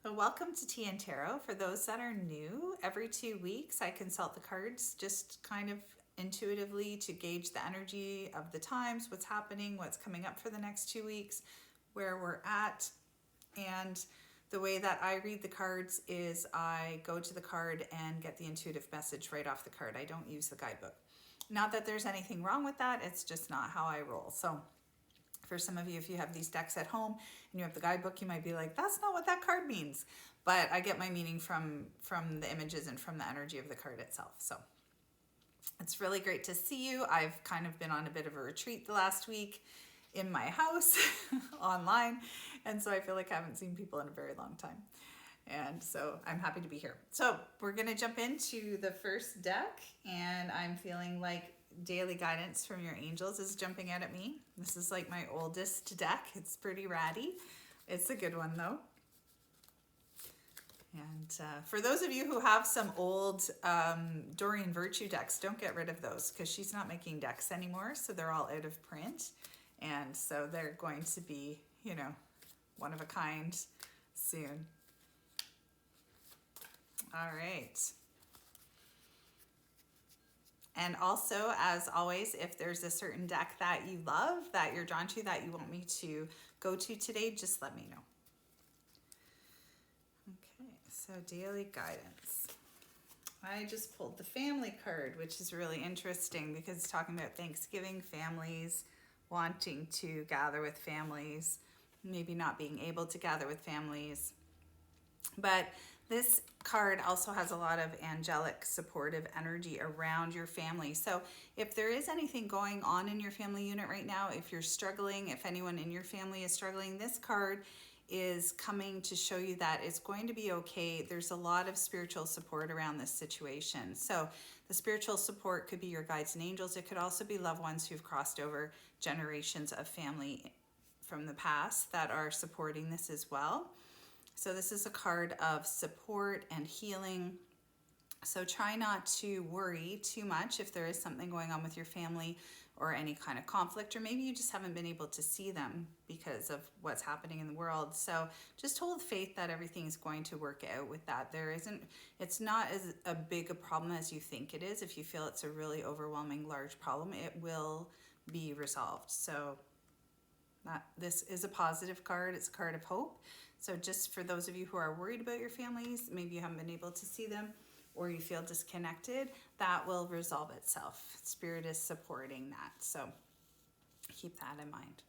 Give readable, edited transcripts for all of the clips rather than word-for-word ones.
Well, welcome to Tea and Tarot. For those that are new, every 2 weeks I consult the cards just kind of intuitively to gauge the energy of the times, what's happening, what's coming up for the next 2 weeks, where we're at. And the way that I read the cards is I go to the card and get the intuitive message right off the card. I don't use the guidebook. Not that there's anything wrong with that, it's just not how I roll. So for some of you, if you have these decks at home and you have the guidebook, you might be like, that's not what that card means. But I get my meaning from the images and from the energy of the card itself. So it's really great to see you. I've kind of been on a bit of a retreat the last week in my house online. And so I feel like I haven't seen people in a very long time. And so I'm happy to be here. So we're going to jump into the first deck, and I'm feeling like daily guidance from your angels is jumping out at me. This is like my oldest deck. It's pretty ratty. It's a good one though. And for those of you who have some old Doreen Virtue decks, don't get rid of those because she's not making decks anymore. So they're all out of print. And so they're going to be, you know, one of a kind soon. All right. And also, as always, if there's a certain deck that you love, that you're drawn to, that you want me to go to today, just let me know. Okay, so daily guidance. I just pulled the family card, which is really interesting because it's talking about Thanksgiving, families wanting to gather with families, maybe not being able to gather with families. But this card also has a lot of angelic supportive energy around your family. So if there is anything going on in your family unit right now, if you're struggling, if anyone in your family is struggling, this card is coming to show you that it's going to be okay. There's a lot of spiritual support around this situation. So the spiritual support could be your guides and angels. It could also be loved ones who've crossed over generations of family from the past that are supporting this as well. So this is a card of support and healing. So try not to worry too much if there is something going on with your family or any kind of conflict, or maybe you just haven't been able to see them because of what's happening in the world. So just hold faith that everything is going to work out with that. It's not as a big a problem as you think it is. If you feel it's a really overwhelming, large problem, it will be resolved. So this is a positive card. It's a card of hope. So just for those of you who are worried about your families, maybe you haven't been able to see them or you feel disconnected, that will resolve itself. Spirit is supporting that. So keep that in mind.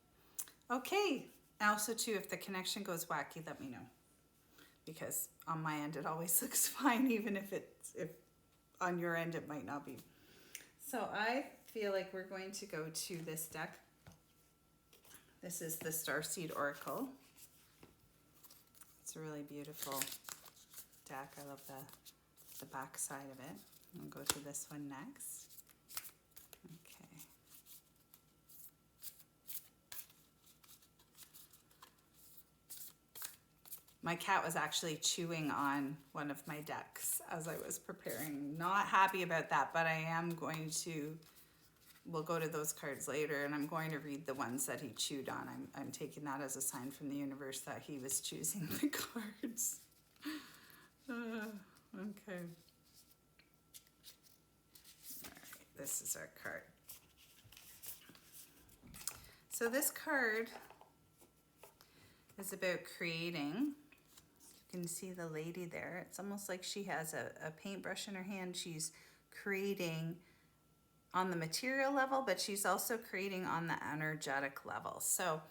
Okay. Also too, if the connection goes wacky, let me know. Because on my end, it always looks fine, even if on your end, it might not be. So I feel like we're going to go to this deck. This is the Starseed Oracle. It's a really beautiful deck. I love the back side of it. I'll go to this one next. Okay. My cat was actually chewing on one of my decks as I was preparing. Not happy about that, but I am going to, we'll go to those cards later, and I'm going to read the ones that he chewed on. I'm taking that as a sign from the universe that he was choosing the cards. Okay. All right, this is our card. So this card is about creating. You can see the lady there. It's almost like she has a paintbrush in her hand. She's creating on the material level, but she's also creating on the energetic level. So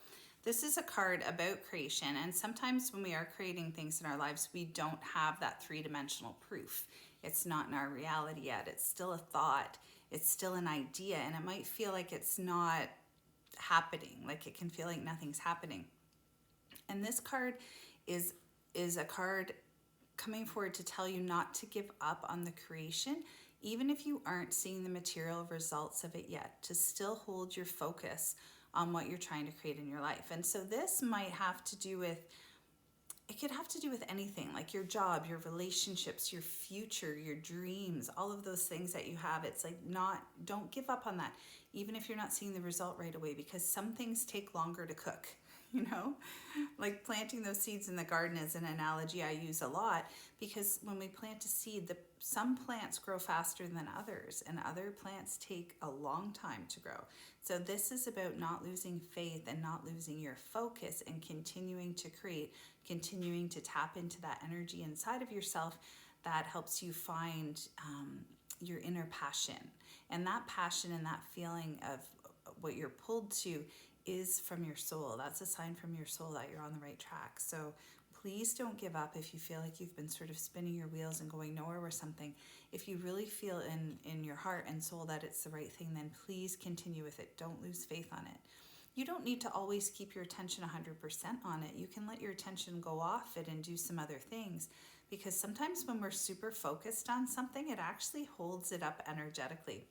this is a card about creation, and sometimes when we are creating things in our lives, we don't have that three-dimensional proof. It's not in our reality yet. It's still a thought. It's still an idea, and it might feel like it's not happening, like it can feel like nothing's happening. And this card is a card coming forward to tell you not to give up on the creation, even if you aren't seeing the material results of it yet, to still hold your focus on what you're trying to create in your life. And so this might have to do with, it could have to do with anything, like your job, your relationships, your future, your dreams, all of those things that you have. It's like, don't give up on that, even if you're not seeing the result right away, because some things take longer to cook. you know, like planting those seeds in the garden is an analogy I use a lot, because when we plant a seed, some plants grow faster than others, and other plants take a long time to grow. So this is about not losing faith and not losing your focus, and continuing to create, continuing to tap into that energy inside of yourself that helps you find your inner passion. And that passion and that feeling of what you're pulled to is from your soul. That's a sign from your soul that you're on the right track. So please don't give up if you feel like you've been sort of spinning your wheels and going nowhere with something. If you really feel in your heart and soul that it's the right thing, then please continue with it. Don't lose faith on it. You don't need to always keep your attention 100% on it. You can let your attention go off it and do some other things, because sometimes when we're super focused on something, it actually holds it up energetically.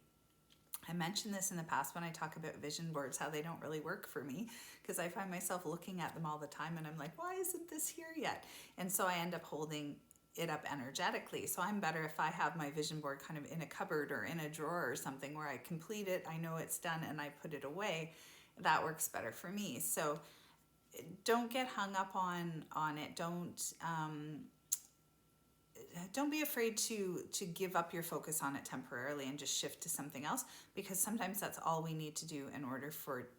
I mentioned this in the past when I talk about vision boards, how they don't really work for me, because I find myself looking at them all the time and I'm like, why isn't this here yet? And so I end up holding it up energetically. So I'm better if I have my vision board kind of in a cupboard or in a drawer or something where I complete it, I know it's done, and I put it away. That works better for me. So don't get hung up on it. Don't be afraid to give up your focus on it temporarily and just shift to something else, because sometimes that's all we need to do in order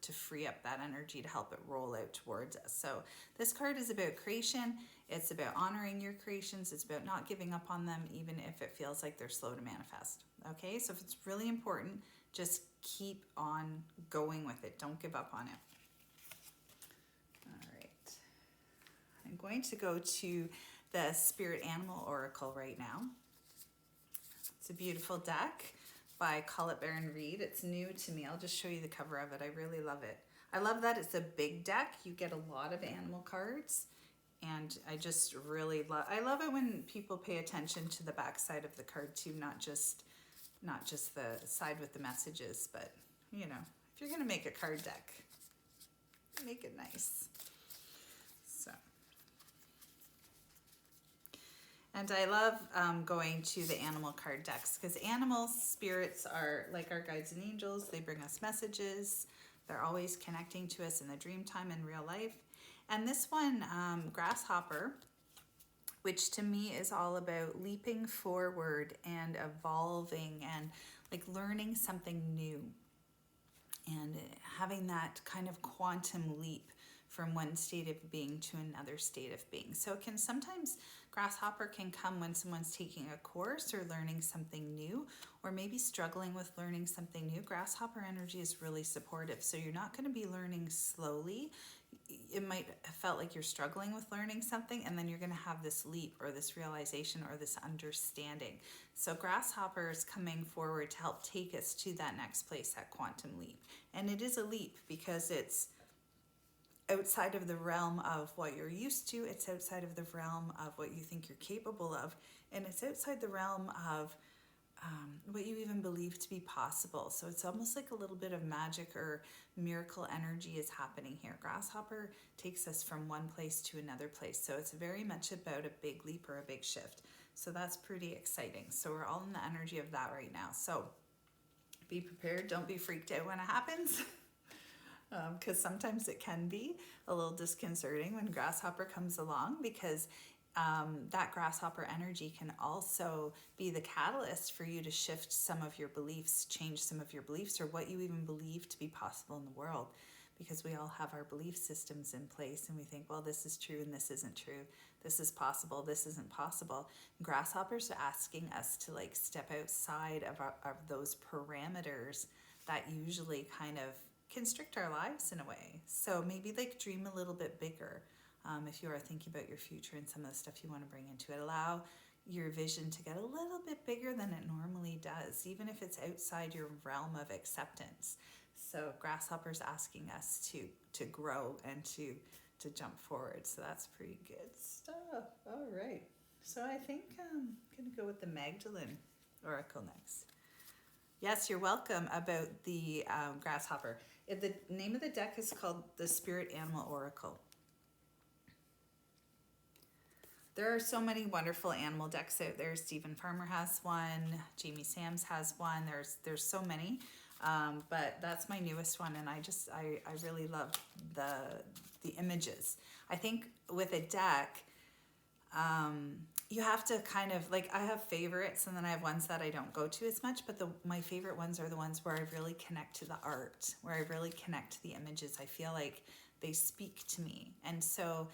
to free up that energy to help it roll out towards us. So this card is about creation. It's about honoring your creations. It's about not giving up on them, even if it feels like they're slow to manifest. Okay, so if it's really important, just keep on going with it. Don't give up on it. All right. I'm going to go to the Spirit Animal Oracle right now. It's a beautiful deck by Colette Baron Reed. It's new to me. I'll just show you the cover of it. I really love it. I love that it's a big deck. You get a lot of animal cards, and I just really love it when people pay attention to the back side of the card too, not just the side with the messages, but you know, if you're gonna make a card deck, make it nice. So. And I love going to the animal card decks, because animals, spirits are like our guides and angels. They bring us messages. They're always connecting to us in the dream time in real life. And this one, Grasshopper, which to me is all about leaping forward and evolving and like learning something new and having that kind of quantum leap from one state of being to another state of being. So it can sometimes, Grasshopper can come when someone's taking a course or learning something new, or maybe struggling with learning something new. Grasshopper energy is really supportive. So you're not going to be learning slowly. It might have felt like you're struggling with learning something, and then you're going to have this leap or this realization or this understanding. So Grasshopper is coming forward to help take us to that next place, that quantum leap. And it is a leap because it's outside of the realm of what you're used to. It's outside of the realm of what you think you're capable of. And it's outside the realm of what you even believe to be possible. So it's almost like a little bit of magic or miracle energy is happening here. Grasshopper takes us from one place to another place. So it's very much about a big leap or a big shift. So that's pretty exciting. So we're all in the energy of that right now. So be prepared. Don't be freaked out when it happens. Because sometimes it can be a little disconcerting when Grasshopper comes along, because that Grasshopper energy can also be the catalyst for you to shift some of your beliefs, change some of your beliefs, or what you even believe to be possible in the world. Because we all have our belief systems in place and we think, well, this is true and this isn't true. This is possible, this isn't possible. Grasshoppers are asking us to like step outside of those parameters that usually kind of constrict our lives in a way. So maybe like dream a little bit bigger if you are thinking about your future and some of the stuff you want to bring into it. Allow your vision to get a little bit bigger than it normally does, even if it's outside your realm of acceptance. So Grasshopper's asking us to grow and to jump forward. So that's pretty good stuff. All right. So I think I'm going to go with the Magdalene Oracle next. Yes, you're welcome. About the Grasshopper. The name of the deck is called the Spirit Animal Oracle. There are so many wonderful animal decks out there. Stephen Farmer has one. Jamie Sams has one. There's so many. But that's my newest one, and I really love the images. I think with a deck, you have to kind of, like, I have favorites and then I have ones that I don't go to as much, but my favorite ones are the ones where I really connect to the art, where I really connect to the images. I feel like they speak to me. And so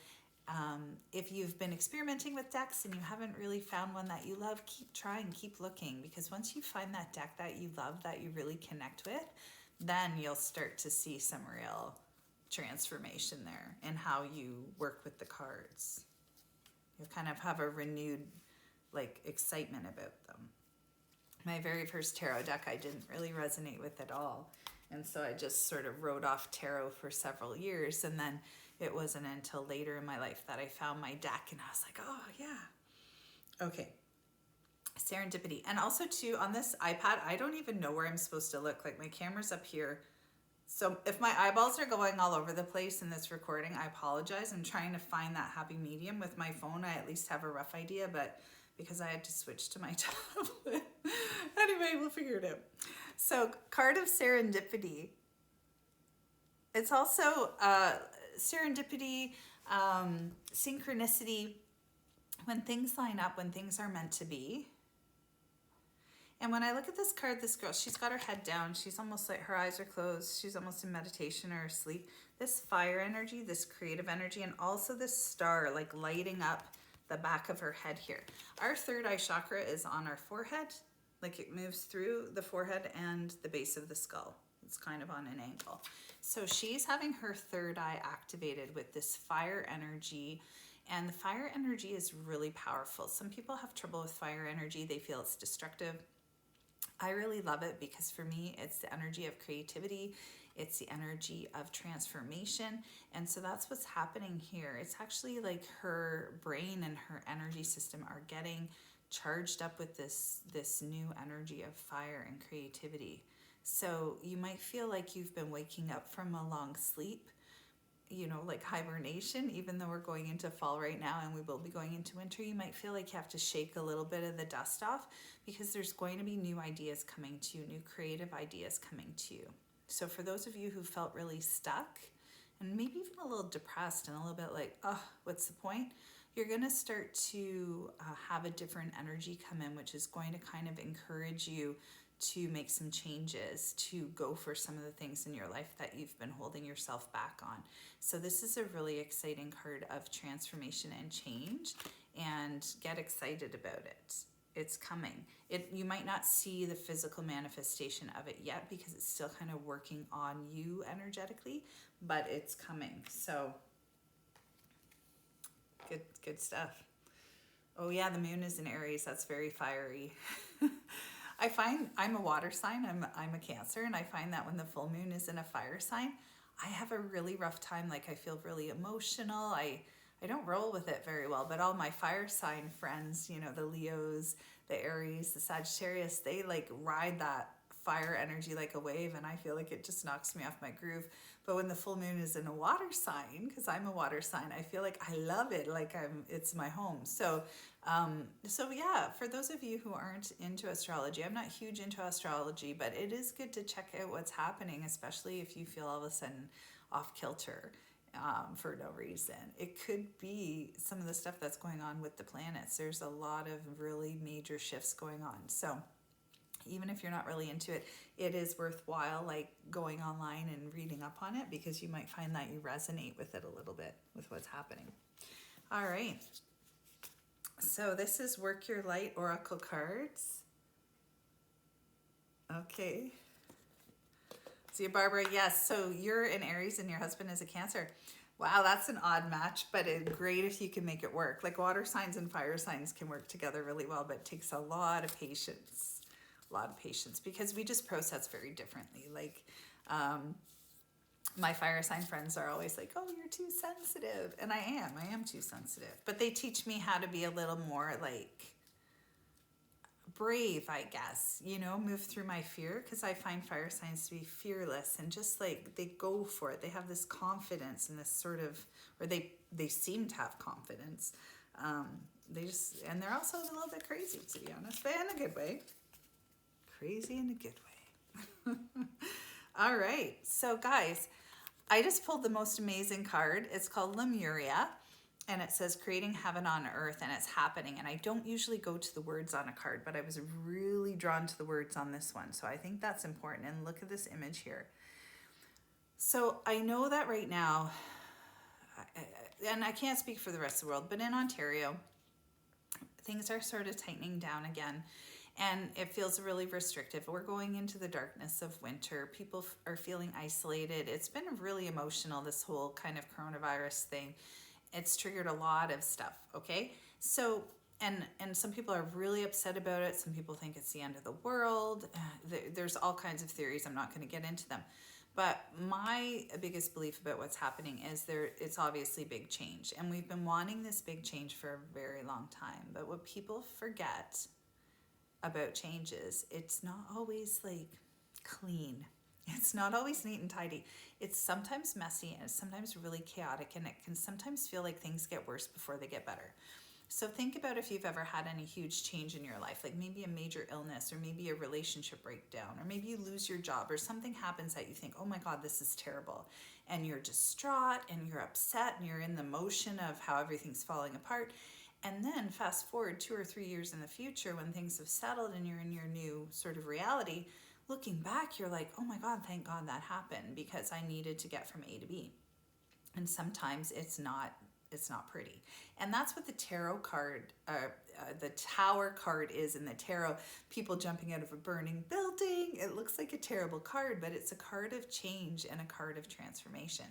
if you've been experimenting with decks and you haven't really found one that you love, keep trying, keep looking, because once you find that deck that you love, that you really connect with, then you'll start to see some real transformation there in how you work with the cards. You'll kind of have a renewed, like, excitement about them. My very first tarot deck I didn't really resonate with at all. And so I just sort of wrote off tarot for several years. And then it wasn't until later in my life that I found my deck and I was like, oh yeah. Okay. Serendipity. And also too, on this iPad, I don't even know where I'm supposed to look. Like, my camera's up here. So if my eyeballs are going all over the place in this recording, I apologize. I'm trying to find that happy medium. With my phone, I at least have a rough idea, but because I had to switch to my tablet. Anyway, we'll figure it out. So, card of Serendipity. It's also serendipity, synchronicity, when things line up, when things are meant to be. And when I look at this card, this girl, she's got her head down. She's almost like, her eyes are closed. She's almost in meditation or asleep. This fire energy, this creative energy, and also this star, like, lighting up the back of her head here. Our third eye chakra is on our forehead. Like, it moves through the forehead and the base of the skull. It's kind of on an angle. So she's having her third eye activated with this fire energy. And the fire energy is really powerful. Some people have trouble with fire energy. They feel it's destructive. I really love it because for me, it's the energy of creativity. It's the energy of transformation. And so that's what's happening here. It's actually like her brain and her energy system are getting charged up with this new energy of fire and creativity. So you might feel like you've been waking up from a long sleep, you know, like hibernation, even though we're going into fall right now and we will be going into winter. You might feel like you have to shake a little bit of the dust off because there's going to be new ideas coming to you, new creative ideas coming to you. So for those of you who felt really stuck and maybe even a little depressed and a little bit like, oh, what's the point? You're going to start to have a different energy come in, which is going to kind of encourage you to make some changes, to go for some of the things in your life that you've been holding yourself back on. So this is a really exciting card of transformation and change, and get excited about it. It's coming. You might not see the physical manifestation of it yet because it's still kind of working on you energetically, but it's coming. So good stuff. Oh yeah, the moon is in Aries. That's very fiery. I find I'm a water sign, I'm a Cancer, and I find that when the full moon is in a fire sign, I have a really rough time. Like, I feel really emotional. I don't roll with it very well, but all my fire sign friends, you know, the Leos, the Aries, the Sagittarius, they like ride that fire energy like a wave, and I feel like it just knocks me off my groove. But when the full moon is in a water sign, because I'm a water sign, I feel like I love it, like it's my home. So yeah, for those of you who aren't into astrology, I'm not huge into astrology, but it is good to check out what's happening, especially if you feel all of a sudden off kilter for no reason. It could be some of the stuff that's going on with the planets. There's a lot of really major shifts going on. So even if you're not really into it, it is worthwhile like going online and reading up on it, because you might find that you resonate with it a little bit with what's happening. All right. So this is Work Your Light Oracle cards. Okay. See, Barbara, yes. So you're an Aries and your husband is a Cancer. Wow, that's an odd match, but it's great if you can make it work. Like, water signs and fire signs can work together really well, but it takes a lot of patience. Because we just process very differently. Like, my fire sign friends are always like, oh, you're too sensitive. And I am too sensitive. But they teach me how to be a little more like brave, I guess, you know, move through my fear, because I find fire signs to be fearless and just like they go for it. They have this confidence and this sort of, or they seem to have confidence. And they're also a little bit crazy, to be honest, but in a good way. Crazy in a good All right. So guys, I just pulled the most amazing card. It's called Lemuria, and it says creating heaven on earth, and it's happening. And I don't usually go to the words on a card, but I was really drawn to the words on this one. So I think that's important. And look at this image here. So I know that right now, and I can't speak for the rest of the world, but in Ontario, things are sort of tightening down again. And it feels really restrictive. We're going into the darkness of winter. People are feeling isolated. It's been really emotional, this whole kind of coronavirus thing. It's triggered a lot of stuff, okay? So, and some people are really upset about it. Some people think it's the end of the world. There's all kinds of theories. I'm not going to get into them. But my biggest belief about what's happening is it's obviously big change. And we've been wanting this big change for a very long time. But what people forget about changes, it's not always like clean. It's not always neat and tidy. It's sometimes messy and it's sometimes really chaotic, and it can sometimes feel like things get worse before they get better. So think about if you've ever had any huge change in your life, like maybe a major illness, or maybe a relationship breakdown, or maybe you lose your job, or something happens that you think, oh my God, this is terrible. And you're distraught and you're upset and you're in the motion of how everything's falling apart. And then fast forward 2 or 3 years in the future when things have settled and you're in your new sort of reality, looking back, you're like, oh my God, thank God that happened, because I needed to get from A to B. And sometimes it's not pretty. And that's what the tarot card, the Tower card is in the tarot. People jumping out of a burning building. It looks like a terrible card, but it's a card of change and a card of transformation.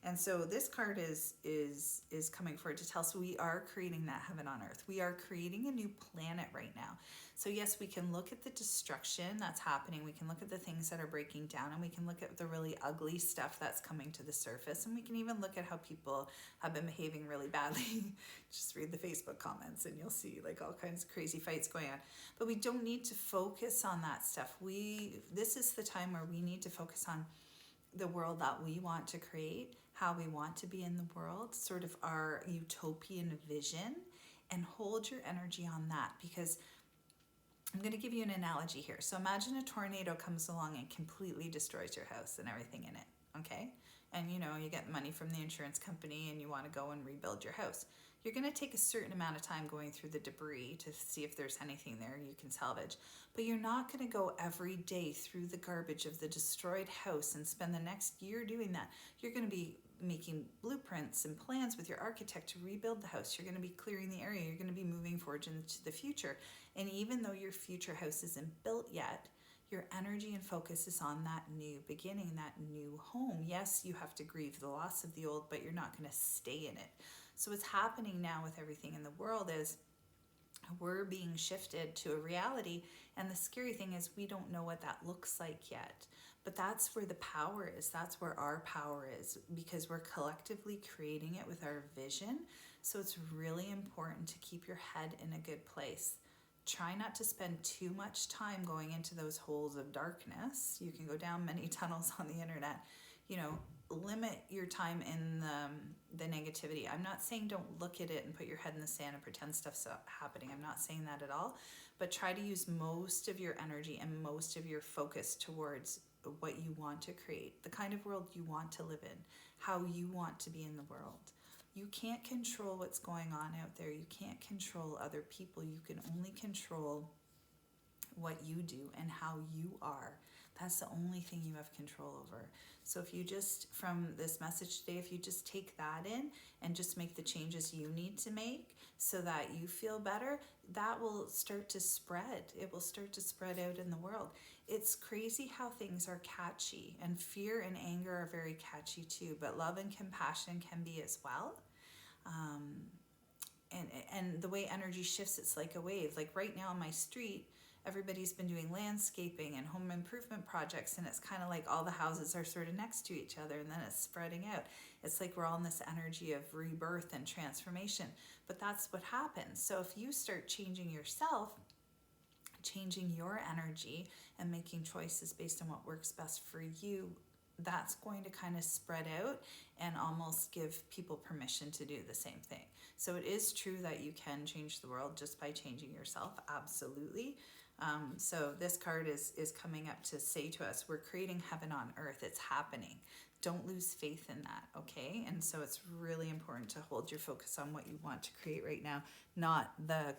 And so this card is coming forward to tell us we are creating that heaven on earth. We are creating a new planet right now. So yes, we can look at the destruction that's happening. We can look at the things that are breaking down, and we can look at the really ugly stuff that's coming to the surface. And we can even look at how people have been behaving really badly. Just read the Facebook comments and you'll see like all kinds of crazy fights going on. But we don't need to focus on that stuff. This is the time where we need to focus on the world that we want to create, how we want to be in the world, sort of our utopian vision, and hold your energy on that. Because I'm going to give you an analogy here. So imagine a tornado comes along and completely destroys your house and everything in it, okay? And you get money from the insurance company and you want to go and rebuild your house. You're going to take a certain amount of time going through the debris to see if there's anything there you can salvage. But you're not going to go every day through the garbage of the destroyed house and spend the next year doing that. You're going to be making blueprints and plans with your architect to rebuild the house. You're going to be clearing the area. You're going to be moving forward into the future. And even though your future house isn't built yet, your energy and focus is on that new beginning, that new home. Yes, you have to grieve the loss of the old, but you're not going to stay in it. So what's happening now with everything in the world is we're being shifted to a reality. And the scary thing is we don't know what that looks like yet. But that's where the power is. That's where our power is, because we're collectively creating it with our vision. So it's really important to keep your head in a good place. Try not to spend too much time going into those holes of darkness. You can go down many tunnels on the internet. Limit your time in the negativity. I'm not saying don't look at it and put your head in the sand and pretend stuff's happening. I'm not saying that at all. But try to use most of your energy and most of your focus towards what you want to create, the kind of world you want to live in, how you want to be in the world. You can't control what's going on out there. You can't control other people. You can only control what you do and how you are. That's the only thing you have control over. So if you just, from this message today, if you just take that in and just make the changes you need to make so that you feel better, that will start to spread. It will start to spread out in the world. It's crazy how things are catchy, and fear and anger are very catchy too, but love and compassion can be as well. And the way energy shifts, it's like a wave. Like right now on my street, everybody's been doing landscaping and home improvement projects, and it's kind of like all the houses are sort of next to each other, and then it's spreading out. It's like we're all in this energy of rebirth and transformation. But that's what happens. So if you start changing yourself, changing your energy and making choices based on what works best for you, that's going to kind of spread out and almost give people permission to do the same thing. So it is true that you can change the world just by changing yourself, absolutely. So this card is coming up to say to us, we're creating heaven on earth. It's happening. Don't lose faith in that, okay? And so it's really important to hold your focus on what you want to create right now, not the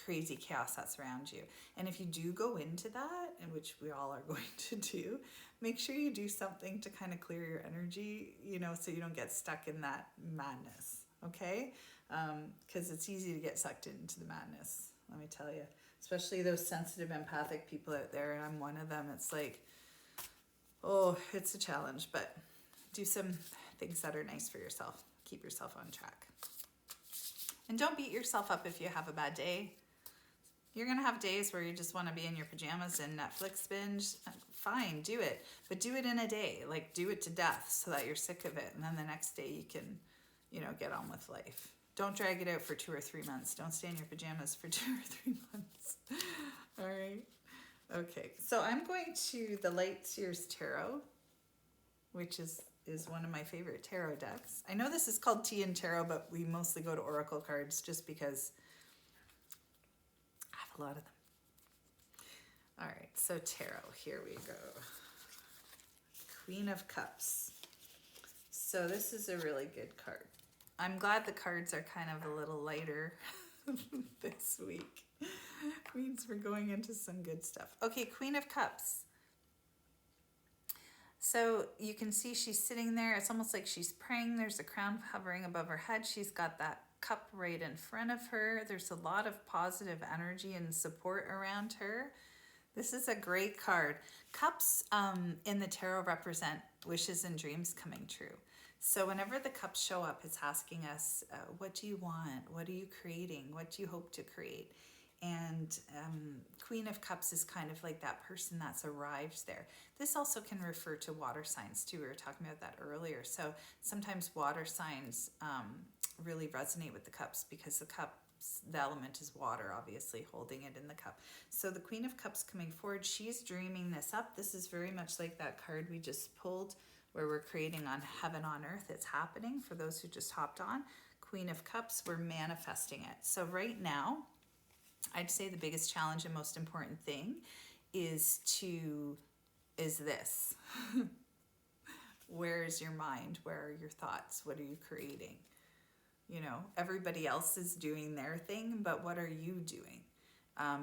crazy chaos that's around you. And if you do go into that, and which we all are going to do, make sure you do something to kind of clear your energy, you know, so you don't get stuck in that madness, okay? Because it's easy to get sucked into the madness, let me tell you. Especially those sensitive, empathic people out there, and I'm one of them. It's like, oh, it's a challenge, but do some things that are nice for yourself. Keep yourself on track. And don't beat yourself up if you have a bad day. You're going to have days where you just want to be in your pajamas and Netflix binge. Fine, do it. But do it in a day. Like, do it to death so that you're sick of it. And then the next day you can, you know, get on with life. Don't drag it out for 2 or 3 months. Don't stay in your pajamas for 2 or 3 months. All right. Okay. So I'm going to the Lighthearted Tarot, which is one of my favorite tarot decks. I know this is called Tea&Tarot, but we mostly go to Oracle cards just because I have a lot of them. All right. So tarot, here we go. Queen of Cups. So this is a really good card. I'm glad the cards are kind of a little lighter this week. Means we're going into some good stuff. Okay, Queen of Cups. So you can see she's sitting there. It's almost like she's praying. There's a crown hovering above her head. She's got that cup right in front of her. There's a lot of positive energy and support around her. This is a great card. Cups in the tarot represent wishes and dreams coming true. So whenever the cups show up, it's asking us, what do you want? What are you creating? What do you hope to create? And Queen of Cups is kind of like that person that's arrived there. This also can refer to water signs too. We were talking about that earlier. So sometimes water signs really resonate with the cups because the element is water, obviously, holding it in the cup. So the Queen of Cups coming forward, she's dreaming this up. This is very much like that card we just pulled where we're creating on heaven on earth. It's happening for those who just hopped on. Queen of Cups, we're manifesting it. So right now, I'd say the biggest challenge and most important thing is this. Where is your mind? Where are your thoughts? What are you creating? You know, everybody else is doing their thing, but what are you doing?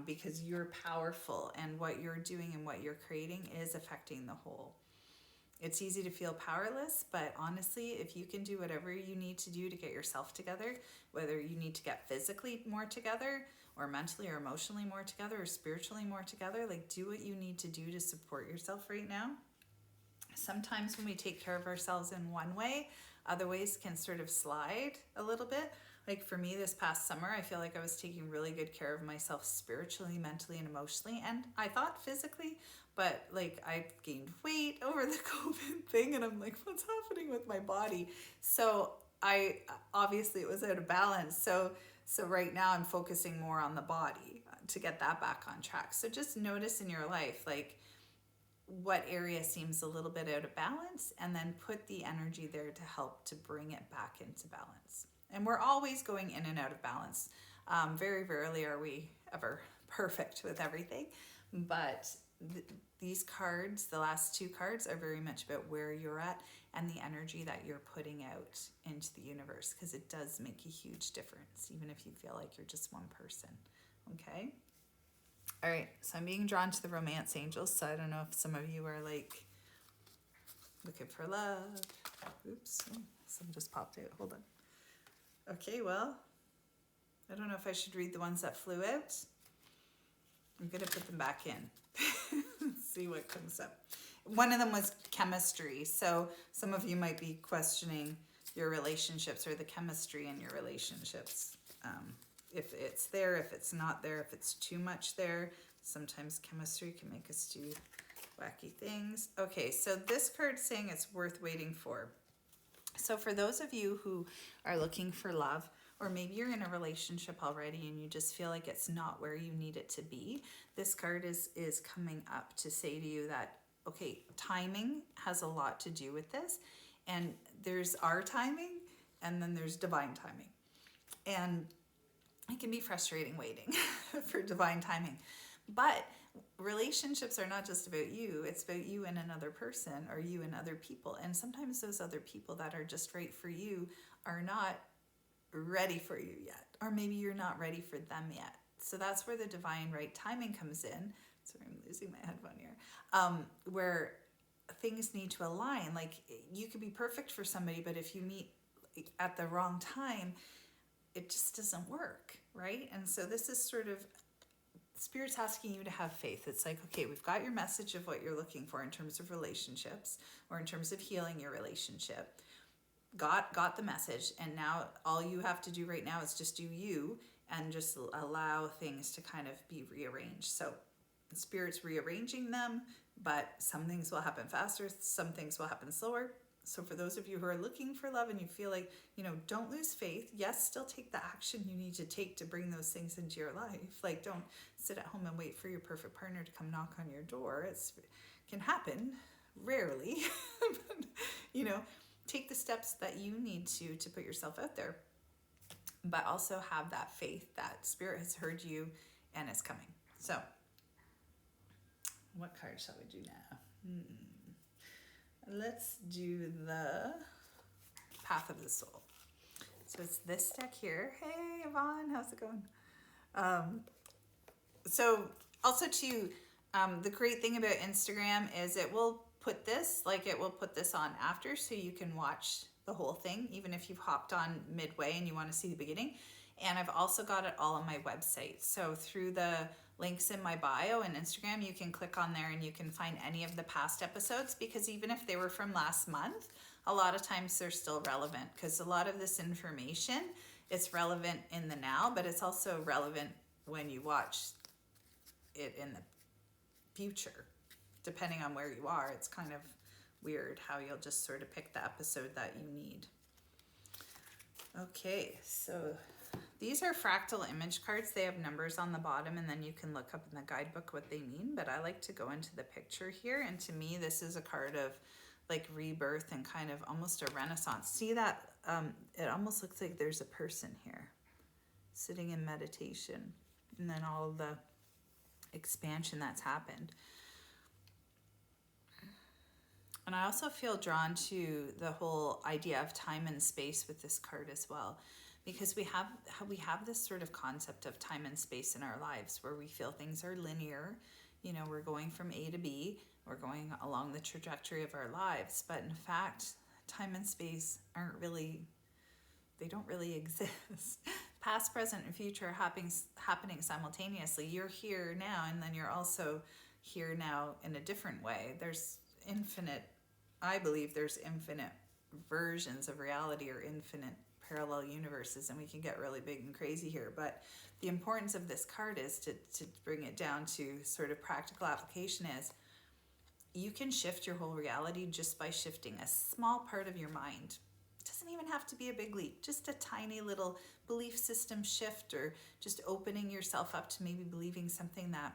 Because you're powerful, and what you're doing and what you're creating is affecting the whole. It's easy to feel powerless, but honestly, if you can do whatever you need to do to get yourself together, whether you need to get physically more together or mentally or emotionally more together or spiritually more together, like do what you need to do to support yourself right now. Sometimes when we take care of ourselves in one way, other ways can sort of slide a little bit. Like for me this past summer, I feel like I was taking really good care of myself spiritually, mentally, and emotionally, and I thought physically, but like I gained weight over the COVID thing, and I'm like, what's happening with my body? So obviously it was out of balance. So right now I'm focusing more on the body to get that back on track. So just notice in your life, like what area seems a little bit out of balance, and then put the energy there to help to bring it back into balance. And we're always going in and out of balance. Very rarely are we ever perfect with everything, but these cards, the last 2 cards, are very much about where you're at and the energy that you're putting out into the universe, because it does make a huge difference, even if you feel like you're just one person. Okay? All right, so I'm being drawn to the romance angels, so I don't know if some of you are like looking for love. Oops, some just popped out. Hold on. Okay, well, I don't know if I should read the ones that flew out. I'm going to put them back in. See what comes up. One of them was chemistry. So some of you might be questioning your relationships or the chemistry in your relationships. If it's there, if it's not there, if it's too much there. Sometimes chemistry can make us do wacky things. Okay, so this card's saying it's worth waiting for. So for those of you who are looking for love, or maybe you're in a relationship already and you just feel like it's not where you need it to be, this card is coming up to say to you that, okay, timing has a lot to do with this. And there's our timing, and then there's divine timing. And it can be frustrating waiting for divine timing. But relationships are not just about you, it's about you and another person, or you and other people. And sometimes those other people that are just right for you are not ready for you yet, or maybe you're not ready for them yet. So that's where the divine right timing comes in. Sorry, I'm losing my headphone here. Where things need to align. Like, you could be perfect for somebody, but if you meet at the wrong time, it just doesn't work, right? And so this is sort of Spirit's asking you to have faith. It's like, okay, we've got your message of what you're looking for in terms of relationships, or in terms of healing your relationship. Got the message, and now all you have to do right now is just do you, and just allow things to kind of be rearranged. So Spirit's rearranging them, but some things will happen faster, some things will happen slower. So for those of you who are looking for love and you feel like, don't lose faith. Yes, still take the action you need to take to bring those things into your life. Like, don't sit at home and wait for your perfect partner to come knock on your door. It can happen, rarely, but, take the steps that you need to put yourself out there. But also have that faith that Spirit has heard you and is coming. So, what card shall we do now? Let's do the Path of the Soul. So it's this deck here. Hey, Yvonne, how's it going? So also too, the great thing about Instagram is it will put this on after, so you can watch the whole thing, even if you've hopped on midway and you want to see the beginning. And I've also got it all on my website. So through the links in my bio and Instagram, you can click on there and you can find any of the past episodes, because even if they were from last month, a lot of times they're still relevant, because a lot of this information, it's relevant in the now, but it's also relevant when you watch it in the future. Depending on where you are, it's kind of weird how you'll just sort of pick the episode that you need. Okay, so these are fractal image cards. They have numbers on the bottom, and then you can look up in the guidebook what they mean, but I like to go into the picture here, and to me this is a card of like rebirth and kind of almost a renaissance. See that? It almost looks like there's a person here sitting in meditation, and then all the expansion that's happened. And I also feel drawn to the whole idea of time and space with this card as well, because we have this sort of concept of time and space in our lives where we feel things are linear. We're going from A to B, we're going along the trajectory of our lives, but in fact, time and space they don't really exist. Past, present, and future are happening simultaneously. You're here now, and then you're also here now in a different way. I believe there's infinite versions of reality, or infinite parallel universes, and we can get really big and crazy here. But the importance of this card is to bring it down to sort of practical application is you can shift your whole reality just by shifting a small part of your mind. It doesn't even have to be a big leap, just a tiny little belief system shift, or just opening yourself up to maybe believing something that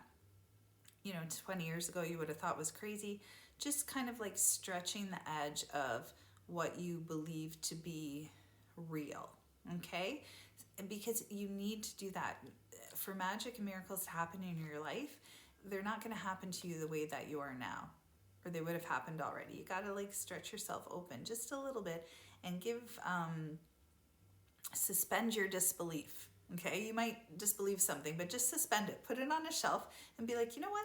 20 years ago you would have thought was crazy. Just kind of like stretching the edge of what you believe to be real, okay? Because you need to do that. For magic and miracles to happen in your life, they're not going to happen to you the way that you are now, or they would have happened already. You got to like stretch yourself open just a little bit and suspend your disbelief, okay? You might disbelieve something, but just suspend it. Put it on a shelf and be like, you know what?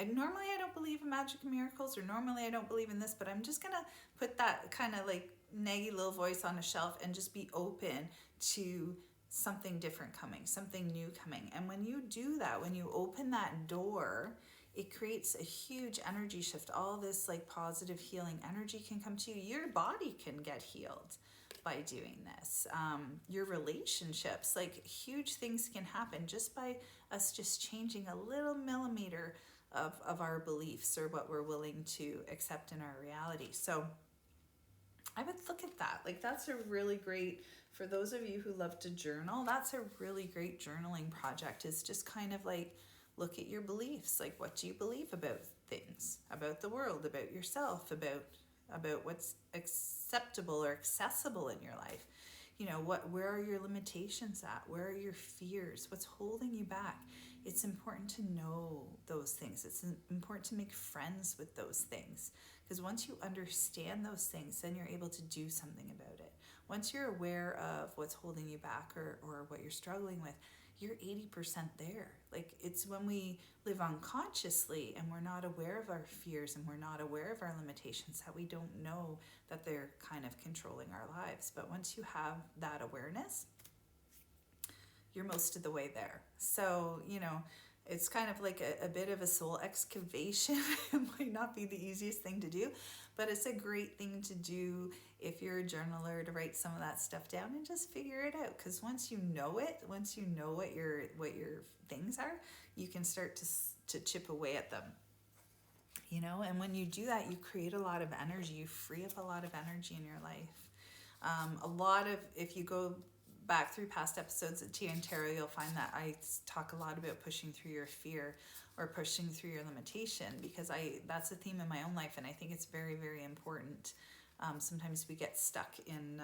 Normally I don't believe in magic and miracles, or normally I don't believe in this, but I'm just gonna put that kind of like naggy little voice on a shelf and just be open to something different coming, something new coming. And when you do that, when you open that door, it creates a huge energy shift. All this like positive healing energy can come to you. Your body can get healed by doing this. Your relationships, like huge things can happen just by us just changing a little millimeter of our beliefs, or what we're willing to accept in our reality. So I would look at that. Like, that's a really great, for those of you who love to journal, that's a really great journaling project, is just kind of like, look at your beliefs. Like, what do you believe about things, about the world, about yourself, about what's acceptable or accessible in your life? You know, where are your limitations at? Where are your fears? What's holding you back? It's important to know those things. It's important to make friends with those things, because once you understand those things, then you're able to do something about it. Once you're aware of what's holding you back, or what you're struggling with, you're 80% there. Like, it's when we live unconsciously and we're not aware of our fears and we're not aware of our limitations that we don't know that they're kind of controlling our lives. But once you have that awareness, you're most of the way there. So, you know, it's kind of like a bit of a soul excavation. It might not be the easiest thing to do, but it's a great thing to do if you're a journaler, to write some of that stuff down and just figure it out. Because once you know it, once you know what your things are, you can start to chip away at them. You know, and when you do that, you create a lot of energy. You free up a lot of energy in your life. If you go back through past episodes of Tea&Tarot, you'll find that I talk a lot about pushing through your fear or pushing through your limitation, because that's a theme in my own life, and I think it's very, very important. Sometimes we get stuck in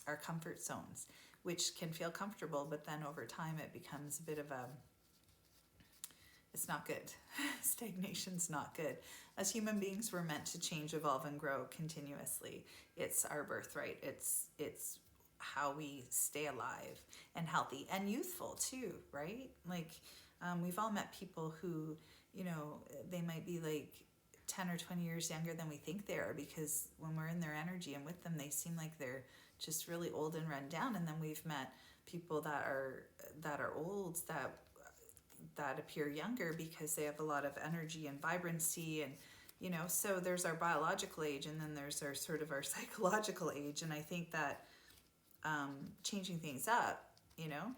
our comfort zones, which can feel comfortable, but then over time it becomes a bit of it's not good. Stagnation's not good. As human beings, we're meant to change, evolve, and grow continuously. It's our birthright. It's how we stay alive and healthy and youthful too, right? Like, we've all met people who, you know, they might be like 10 or 20 years younger than we think they are, because when we're in their energy and with them, they seem like they're just really old and run down. And then we've met people that are old that appear younger because they have a lot of energy and vibrancy, and you know, so there's our biological age, and then there's our sort of our psychological age. And I think that changing things up, you know,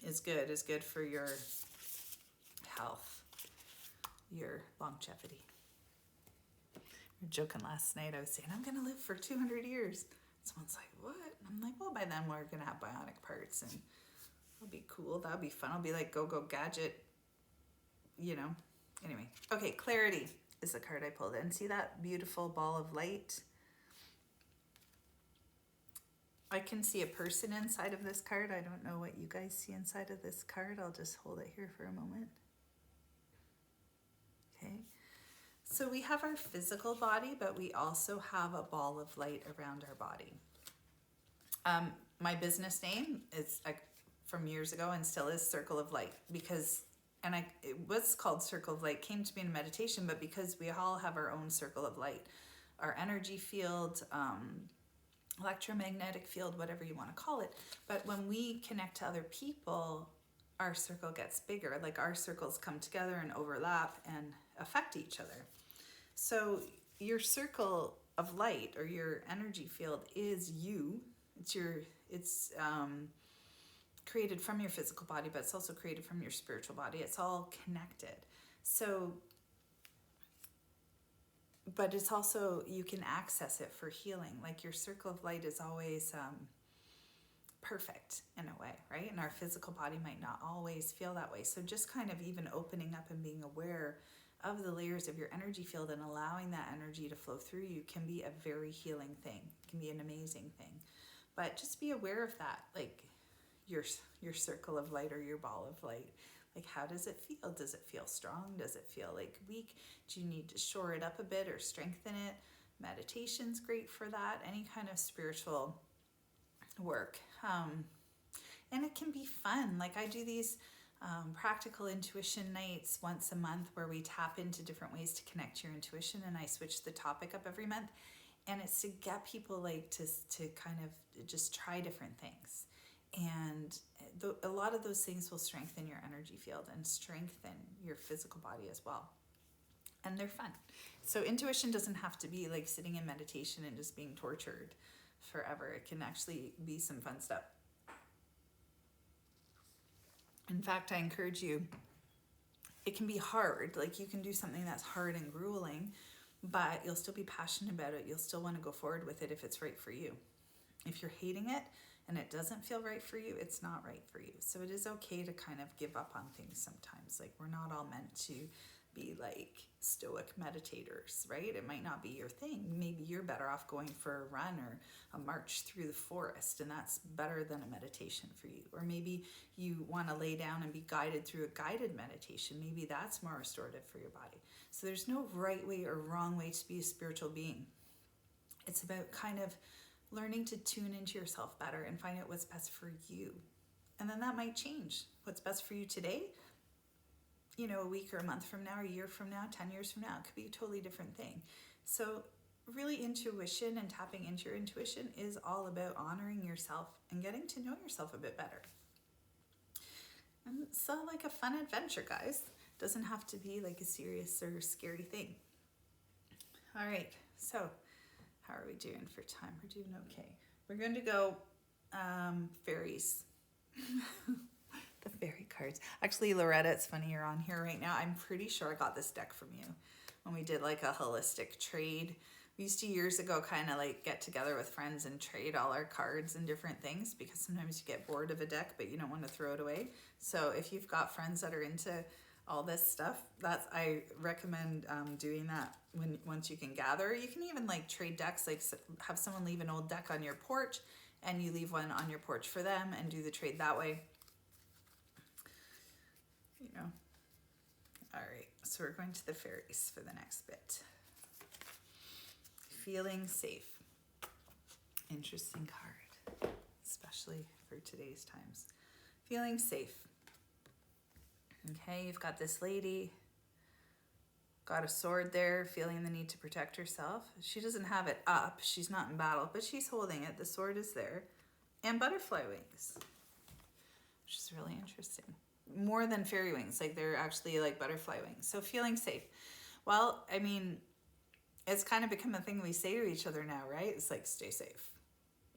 is good for your health, your longevity. We were joking last night. I was saying, I'm gonna live for 200 years. Someone's like, what? And I'm like, well, by then we're gonna have bionic parts, and it'll be cool. That'll be fun. I'll be like go gadget, you know. Anyway, okay, clarity is the card I pulled. And see that beautiful ball of light? I can see a person inside of this card. I don't know what you guys see inside of this card. I'll just hold it here for a moment. Okay. So we have our physical body, but we also have a ball of light around our body. My business name is from years ago and still is Circle of Light, because, and it was called Circle of Light, came to me in meditation, but because we all have our own circle of light, our energy field, electromagnetic field, whatever you want to call it. But when we connect to other people, our circle gets bigger. Like, our circles come together and overlap and affect each other. So your circle of light, or your energy field, is you. It's created from your physical body, but it's also created from your spiritual body. It's all connected. So, but it's also, you can access it for healing. Like, your circle of light is always perfect in a way, right? And our physical body might not always feel that way. So just kind of even opening up and being aware of the layers of your energy field and allowing that energy to flow through you can be a very healing thing. It can be an amazing thing. But just be aware of that, like your circle of light, or your ball of light. Like, how does it feel? Does it feel strong? Does it feel like weak? Do you need to shore it up a bit or strengthen it? Meditation's great for that. Any kind of spiritual work. And it can be fun. Like, I do these practical intuition nights once a month where we tap into different ways to connect your intuition, and I switch the topic up every month. And it's to get people like to kind of just try different things. And a lot of those things will strengthen your energy field and strengthen your physical body as well. And they're fun. So intuition doesn't have to be like sitting in meditation and just being tortured forever. It can actually be some fun stuff. In fact, I encourage you, it can be hard. Like, you can do something that's hard and grueling, but you'll still be passionate about it. You'll still want to go forward with it if it's right for you. If you're hating it and it doesn't feel right for you, it's not right for you. So it is okay to kind of give up on things sometimes. Like, we're not all meant to be like stoic meditators, right? It might not be your thing. Maybe you're better off going for a run or a march through the forest, and that's better than a meditation for you. Or maybe you want to lay down and be guided through a guided meditation. Maybe that's more restorative for your body. So there's no right way or wrong way to be a spiritual being. It's about kind of learning to tune into yourself better and find out what's best for you. And then that might change. What's best for you today, you know, a week or a month from now, or a year from now, 10 years from now, it could be a totally different thing. So really, intuition and tapping into your intuition is all about honoring yourself and getting to know yourself a bit better. And so like a fun adventure, guys. Doesn't have to be like a serious or scary thing. All right, so how are we doing for time? We're doing okay. We're going to go fairies. The fairy cards. Actually, Loretta, it's funny you're on here right now. I'm pretty sure I got this deck from you when we did like a holistic trade. We used to years ago kind of like get together with friends and trade all our cards and different things, because sometimes you get bored of a deck but you don't want to throw it away. So if you've got friends that are into all this stuff, I recommend doing that once you can gather. You can even like trade decks, like have someone leave an old deck on your porch and you leave one on your porch for them and do the trade that way. You know. All right, so we're going to the fairies for the next bit. Feeling safe. Interesting card, especially for today's times. Feeling safe. Okay, you've got this lady, got a sword there, feeling the need to protect herself. She doesn't have it up, she's not in battle, but she's holding it. The sword is there. And butterfly wings, which is really interesting. More than fairy wings, like they're actually like butterfly wings. So feeling safe. Well, I mean, it's kind of become a thing we say to each other now, right? It's like, stay safe.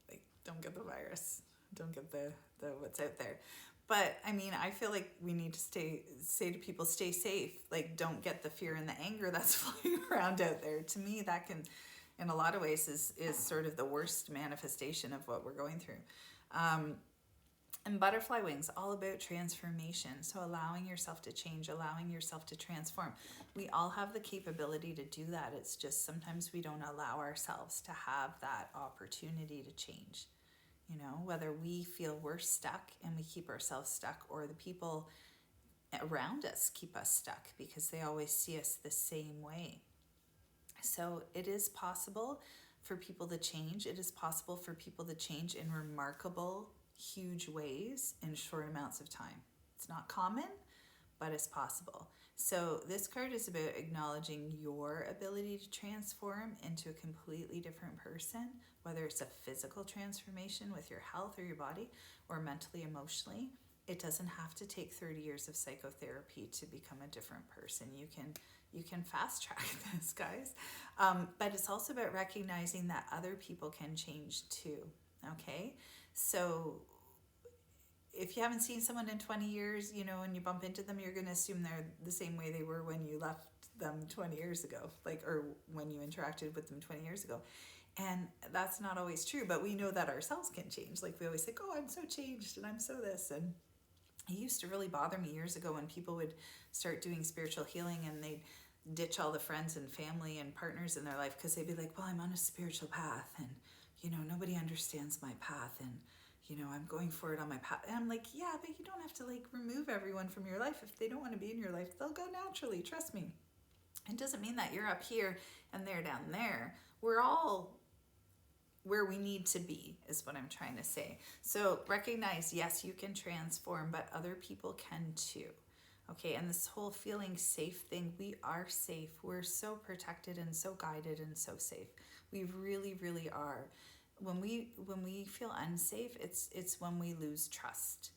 Like, don't get the virus. Don't get the what's out there. But I mean, I feel like we need to say to people, stay safe. Like, don't get the fear and the anger that's flying around out there. To me, that can, in a lot of ways, is sort of the worst manifestation of what we're going through. And butterfly wings, all about transformation. So allowing yourself to change, allowing yourself to transform. We all have the capability to do that. It's just sometimes we don't allow ourselves to have that opportunity to change. You know, whether we feel we're stuck and we keep ourselves stuck, or the people around us keep us stuck because they always see us the same way. So it is possible for people to change. It is possible for people to change in remarkable, huge ways in short amounts of time. It's not common, but it's possible. So this card is about acknowledging your ability to transform into a completely different person, whether it's a physical transformation with your health or your body, or mentally, emotionally. It doesn't have to take 30 years of psychotherapy to become a different person. You can fast track this, guys. But it's also about recognizing that other people can change too, okay? So if you haven't seen someone in 20 years, you know, and you bump into them, you're going to assume they're the same way they were when you left them 20 years ago, like, or when you interacted with them 20 years ago. And that's not always true, but we know that ourselves can change. Like, we always think, oh, I'm so changed and I'm so this. And it used to really bother me years ago when people would start doing spiritual healing and they'd ditch all the friends and family and partners in their life because they'd be like, well, I'm on a spiritual path and, you know, nobody understands my path and, you know, I'm going for it on my path. And I'm like, yeah, but you don't have to like remove everyone from your life. If they don't want to be in your life, they'll go naturally. Trust me. It doesn't mean that you're up here and they're down there. We're all where we need to be, is what I'm trying to say. So recognize, yes, you can transform, but other people can too. Okay, and this whole feeling safe thing, we are safe. We're so protected and so guided and so safe. We really, really are. When we feel unsafe, it's when we lose trust.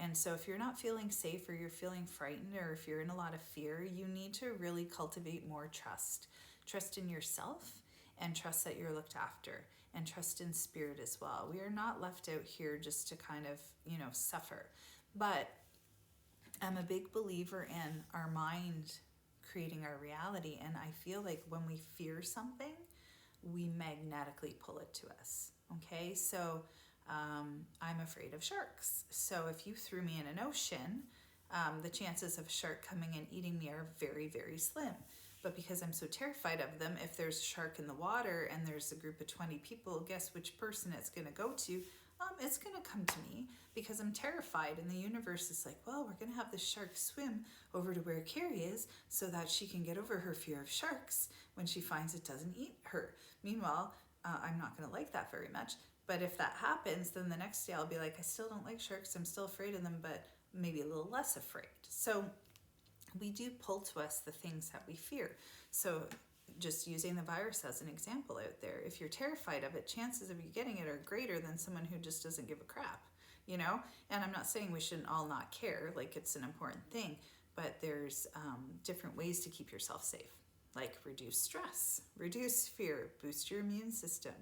And so if you're not feeling safe, or you're feeling frightened, or if you're in a lot of fear, you need to really cultivate more trust. Trust in yourself, and trust that you're looked after, and trust in spirit as well. We are not left out here just to kind of, you know, suffer. But I'm a big believer in our mind creating our reality. And I feel like when we fear something, we magnetically pull it to us. Okay, so I'm afraid of sharks. So if you threw me in an ocean, the chances of a shark coming and eating me are very, very slim. But because I'm so terrified of them, if there's a shark in the water and there's a group of 20 people, guess which person it's going to go to? It's going to come to me because I'm terrified. And the universe is like, well, we're going to have this shark swim over to where Kerri is so that she can get over her fear of sharks when she finds it doesn't eat her. Meanwhile, I'm not going to like that very much. But if that happens, then the next day I'll be like, I still don't like sharks. I'm still afraid of them, but maybe a little less afraid. So we do pull to us the things that we fear. So just using the virus as an example out there, if you're terrified of it, chances of you getting it are greater than someone who just doesn't give a crap, you know? And I'm not saying we shouldn't all not care, like it's an important thing, but there's different ways to keep yourself safe, like reduce stress, reduce fear, boost your immune system,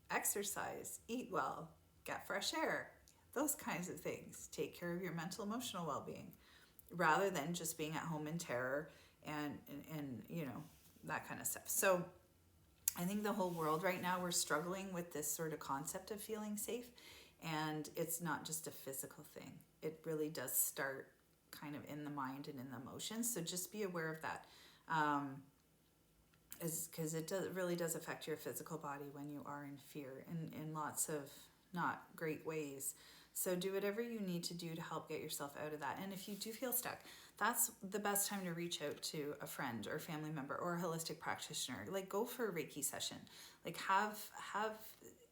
exercise, eat well, get fresh air, those kinds of things. Take care of your mental, emotional well-being, rather than just being at home in terror and you know, that kind of stuff. So I think the whole world right now, we're struggling with this sort of concept of feeling safe, and it's not just a physical thing. It really does start kind of in the mind and in the emotions. So just be aware of that, because it really does affect your physical body when you are in fear in lots of not great ways. So do whatever you need to do to help get yourself out of that. And if you do feel stuck, that's the best time to reach out to a friend or family member or a holistic practitioner. Like, go for a Reiki session. Like, have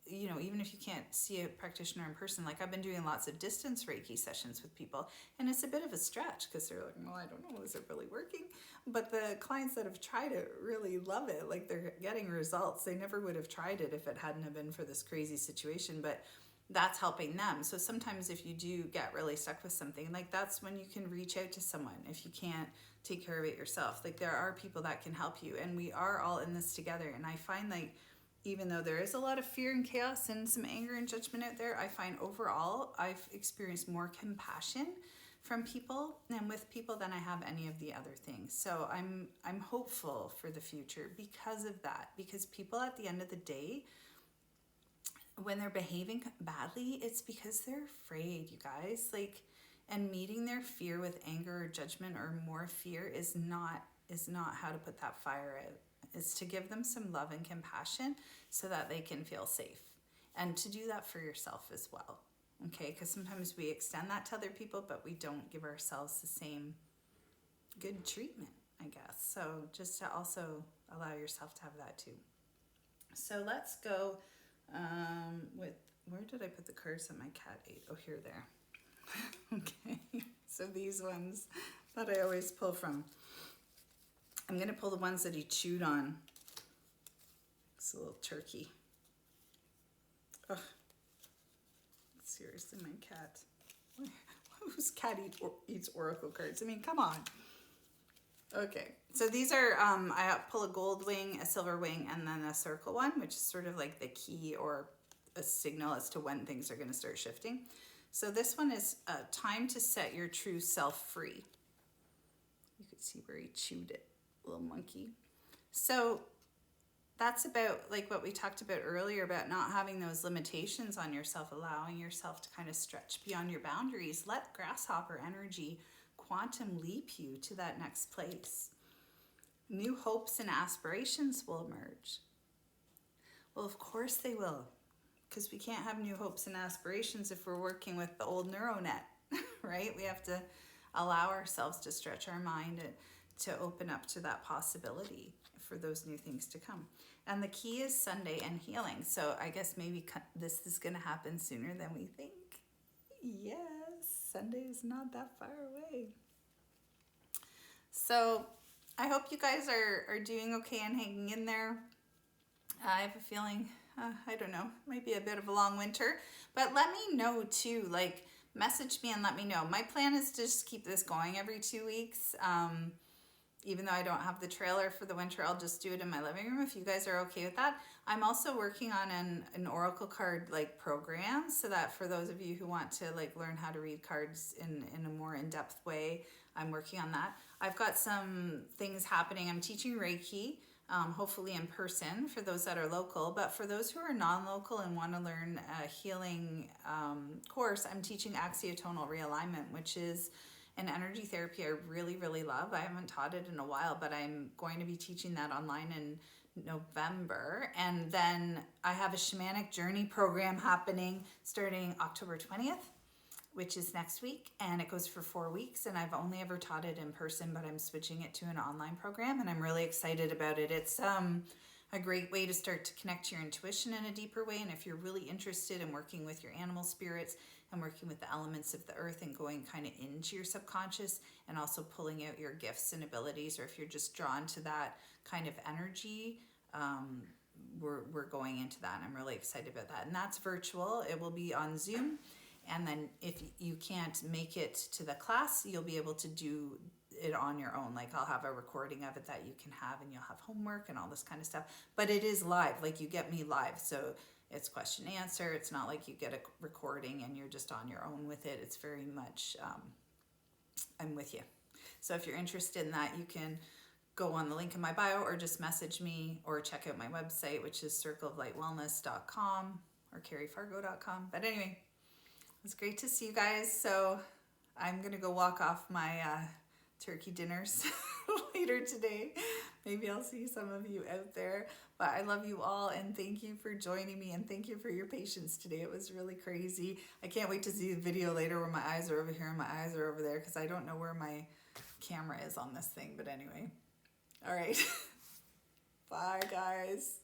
you know, even if you can't see a practitioner in person, like I've been doing lots of distance Reiki sessions with people, and it's a bit of a stretch because they're like, well, I don't know, is it really working? But the clients that have tried it really love it. Like, they're getting results. They never would have tried it if it hadn't have been for this crazy situation, but that's helping them. So sometimes if you do get really stuck with something, like that's when you can reach out to someone if you can't take care of it yourself. Like, there are people that can help you, and we are all in this together. And I find, like, even though there is a lot of fear and chaos and some anger and judgment out there, I find overall I've experienced more compassion from people and with people than I have any of the other things. So I'm hopeful for the future because of that, because people at the end of the day, when they're behaving badly, it's because they're afraid, you guys. Like, and meeting their fear with anger or judgment or more fear is not how to put that fire out. It's to give them some love and compassion so that they can feel safe, and to do that for yourself as well. Okay, because sometimes we extend that to other people, but we don't give ourselves the same good treatment, I guess. So just to also allow yourself to have that too. So let's go with, where did I put the cards that my cat ate? Oh, here, there. Okay, so these ones that I always pull from. I'm going to pull the ones that he chewed on. It's a little turkey. Ugh. Seriously, my cat. Whose cat eats oracle cards? I mean, come on. Okay, so these are, I pull a gold wing, a silver wing, and then a circle one, which is sort of like the key or a signal as to when things are going to start shifting. So this one is time to set your true self free. You could see where he chewed it, little monkey. So that's about like what we talked about earlier about not having those limitations on yourself, allowing yourself to kind of stretch beyond your boundaries. Let grasshopper energy quantum leap you to that next place. New hopes and aspirations will emerge. Well, of course they will, because we can't have new hopes and aspirations if we're working with the old neural net, right? We have to allow ourselves to stretch our mind to open up to that possibility for those new things to come. And the key is Sunday and healing. So I guess maybe this is going to happen sooner than we think. Yes, Sunday is not that far away. So I hope you guys are doing okay and hanging in there. I have a feeling, I don't know, might be a bit of a long winter, but let me know too, like message me and let me know. My plan is to just keep this going every 2 weeks. Even though I don't have the trailer for the winter, I'll just do it in my living room if you guys are okay with that. I'm also working on an oracle card like program, so that for those of you who want to like learn how to read cards in a more in-depth way, I'm working on that. I've got some things happening. I'm teaching Reiki, hopefully in person for those that are local, but for those who are non-local and want to learn a healing course, I'm teaching axiotonal realignment, which is And energy therapy I really, really love. I haven't taught it in a while, but I'm going to be teaching that online in November. And then I have a shamanic journey program happening starting October 20th, which is next week, and it goes for 4 weeks. And I've only ever taught it in person, but I'm switching it to an online program, and I'm really excited about it. It's a great way to start to connect to your intuition in a deeper way. And if you're really interested in working with your animal spirits and working with the elements of the earth and going kind of into your subconscious and also pulling out your gifts and abilities, or if you're just drawn to that kind of energy, we're going into that, and I'm really excited about that. And that's virtual. It will be on Zoom. And then if you can't make it to the class, you'll be able to do it on your own. Like I'll have a recording of it that you can have, and you'll have homework and all this kind of stuff. But it is live, like you get me live. So it's question answer. It's not like you get a recording and you're just on your own with it. It's very much, I'm with you. So if you're interested in that, you can go on the link in my bio or just message me or check out my website, which is circleoflightwellness.com or kerrifargo.com. But anyway, it's great to see you guys. So I'm going to go walk off my turkey dinners later today. Maybe I'll see some of you out there. But I love you all, and thank you for joining me, and thank you for your patience today. It was really crazy. I can't wait to see the video later where my eyes are over here and my eyes are over there, because I don't know where my camera is on this thing. But anyway, all right. Bye, guys.